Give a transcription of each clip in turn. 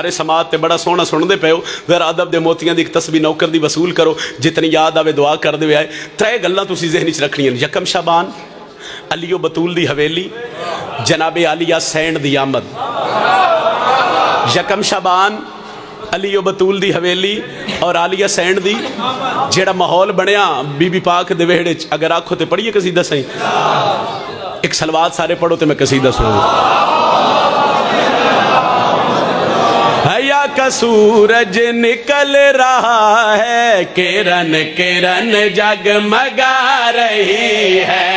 सारे समाज ते बड़ा सोहना सुनते पे हो। फिर अदब दे मोतियां दी एक तस्बीह नौकर दी वसूल करो, जितनी याद आवे दुआ कर दे आए। त्रै गल्लां तुसीं ज़हन च रखनियां। यकम शाबान अलीओ बतूल दी हवेली, जनाबे आलिया सैन दी आमद। यकम शाबान अलीओ बतूल दी हवेली और आलिया सैन दी जेड़ा माहौल बनया बीबी पाक दे वेहड़े च। अगर आखो तो पढ़िए कसीदा सही, एक सलवात सारे पढ़ो तो मैं कसीदा सुनाऊं। हया का सूरज निकल रहा है, किरण किरण जगमगा रही है।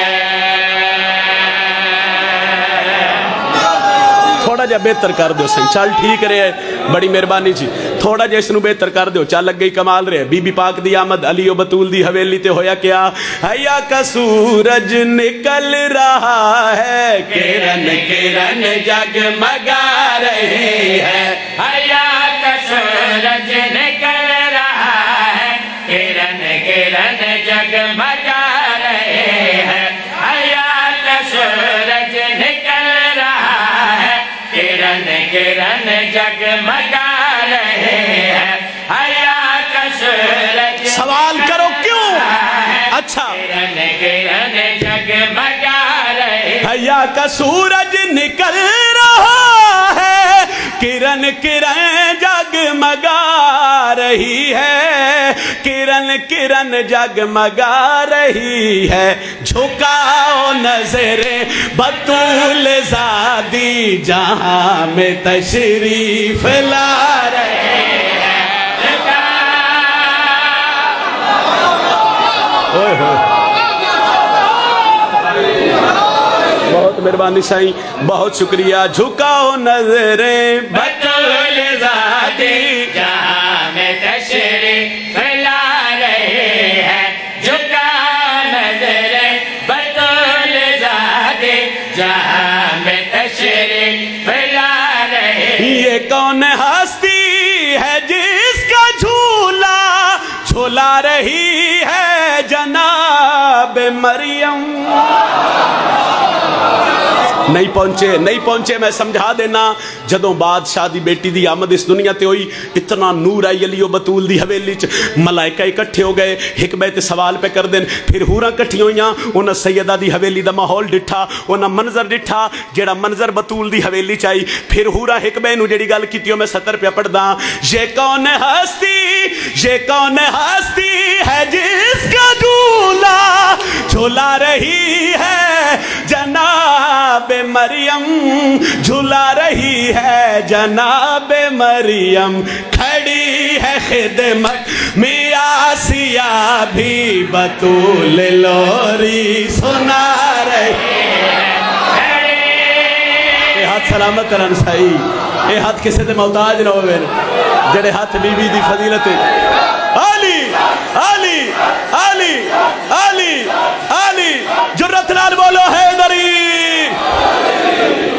थोड़ा जा बेहतर कर दो सही, चल ठीक रहे, बड़ी मेहरबानी जी। थोड़ा जा इसनू बेहतर कर दो, चल लग गई कमाल रहे। बीबी पाक दी आमद अलीओ बतूल दी हवेली ते होया क्या? हया का सूरज निकल रहा है, किरण किरण जगमगा रही है। हया का सूरज निकल रहा है, किरण किरण जगमगा रहे हैं। हया का सूरज निकल रहा है, किरण किरण जगमगा रहे हैं। हया का सूरज सवाल करो क्यों? अच्छा, किरण किरण जगमगा रहे। हया का सूरज निकल रहा है, किरण किरण जगमगा रही है। किरण किरण जगमगा रही है। झुकाओ नजरे बतूल ज़ादी जहां में तशरीफ ला रहे हैं। ओए होए, बहुत मेहरबानी साईं, बहुत शुक्रिया। झुकाओ नजरे बतूल ज़ादी जहां में तशरीफ ला रहे हैं। झुका नजरे बतूल ज़ादी जहां में तशरीफ ला रहे हैं। ये कौन हस्ती है जिसका झूला झूला रही है जनाब मरियम? नहीं पहुंचे मैं समझा देना। जदों बादशाह दी बेटी दी आमद इस दुनिया ते होई, इतना नूर आई अलीओ बतूल दी हवेली च। मलाइका इकट्ठे हो गए, हिक बे ते सवाल पे कर देन। फिर हूरां इकट्ठी होईयां, उन्हां सैयदा दी हवेली दा माहौल डिठा, उन्हां मंजर डिठा जेड़ा मंजर बतूल दी हवेली च आई। फिर हूरां हिक बे नूं जेड़ी गल कीती मैं 70 पे पढ़दा। ये कौन हस्ती है जिसका झूला झूला रही है जनाब मरियम? झूला रही है जनाब मरियम। खड़ी है खिदमत में आसिया भी बतूल लोरी सुना रही है। ये हाथ सलामत करन सही, ये हाथ किसी से मोहताज ना होवे जेड़े हाथ बीबी दी फजीलत। आली आली आली आली आली जुर्रत नाल बोलो हैदरी।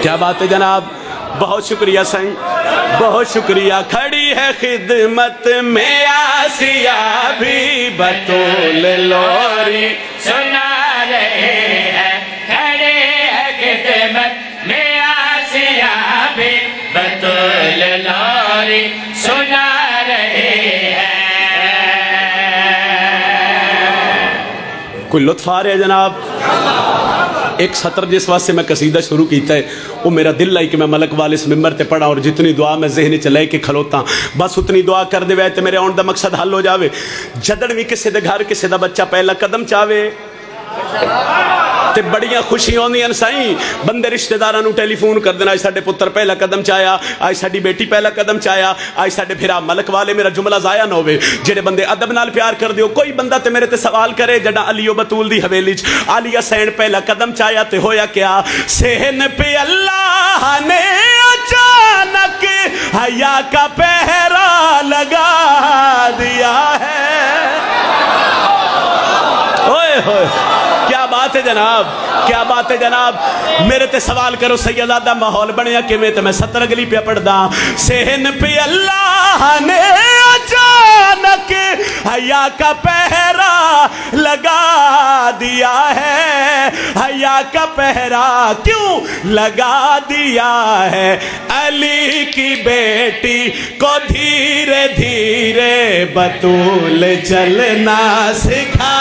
क्या बात है जनाब, बहुत शुक्रिया साईं, बहुत शुक्रिया। खड़ी है खिदमत में आसिया भी बतूल लोरी सुना रहे हैं। खड़े है खिदमत में आसिया भी बतूल लोरी सुना रहे हैं। कोई लुत्फ आ रहा है जनाब? एक सतर जिस वास्ते मैं कसीदा शुरू किया है वो मेरा दिल है कि मैं मलक वाले इस मिंबर ते पढ़ा और जितनी दुआ मैं ज़हन च ले के खलोता बस उतनी दुआ कर दे तो मेरे आने का मकसद हल हो जाए। जदन भी किसी के घर किसी का बच्चा पहला कदम चाहे ते बड़ियां खुशियां आउंदियां साईं। बंदे रिश्तेदारां नूं टेलीफोन कर देना, अज साडे पुत्र पहला कदम चाया, अज साडी बेटी पहला कदम चाया, अज साडे फिरा मलक वाले। मेरा जुमला जाया ना होवे, जेड़े बंदे अदब नाल प्यार कर दियो। कोई बंदा ते मेरे ते सवाल करे जड़ा अलीओ बतूल दी हवेली च आलिया सैन पहला कदम चाया ते होया क्या? सहन पे अल्लाह ने अचानक हया का पहरा लगा दिया है। ओए होए, क्या बात है जनाब, क्या बात है जनाब। मेरे ते सवाल करो सैयदादा माहौल बनया किवें, ते मैं 70 अगली पे पढ़दा। सहन पे अल्लाह ने अचानक अचानक हया का पहरा लगा दिया है, हया का पहरा क्यों लगा दिया है। अली की बेटी को धीरे धीरे बतूल चलना सिखा